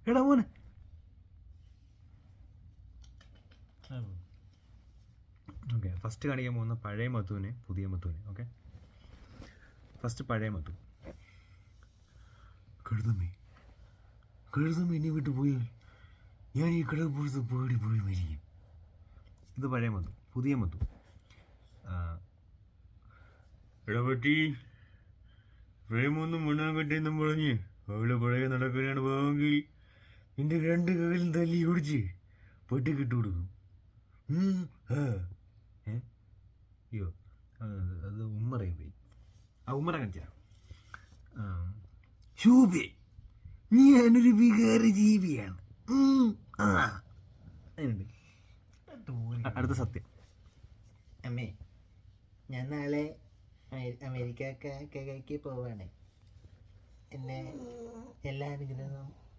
എടാ മോനെ. Okay, first കാണിക്കാൻ പോകുന്ന പഴയ മത്തുവിനെ പുതിയ മത്തുവിനെ. ഓക്കെ, ഫസ്റ്റ് പഴയ മത്തു. കഴുതമ്മേ, കഴുതമ്മ എന്നെ വിട്ടു പോയാൽ ഞാൻ ഈ കടൽപ്പുറത്ത് പോയി മരിക്കും. ഇത് പഴയ മത്തു. പുതിയ മത്തു. ഇടപറ്റി പ്രേമൊന്നും മുണ്ണാൻ കെട്ടിയെന്നും പറഞ്ഞ് അവളെ പഴയ നടക്കാനാണ് പോവെങ്കിൽ നിന്റെ 2 കൈയിലും തല്ലി ഓടിച്ച് പെട്ടിക്കിട്ട് കൊടുക്കും. അയ്യോ, അത് ഉമ്മറയും പോയി. ആ ഉമ്മറ കാണിച്ചാ. ശൂബേ, ഞാനൊരു വികാര ജീവിയാണ്. അടുത്ത സത്യം. അമ്മേ, ഞാൻ നാളെ അമേരിക്കക്ക് പോവാണ്. എന്നെ എല്ലാ അനുഗ്രഹവും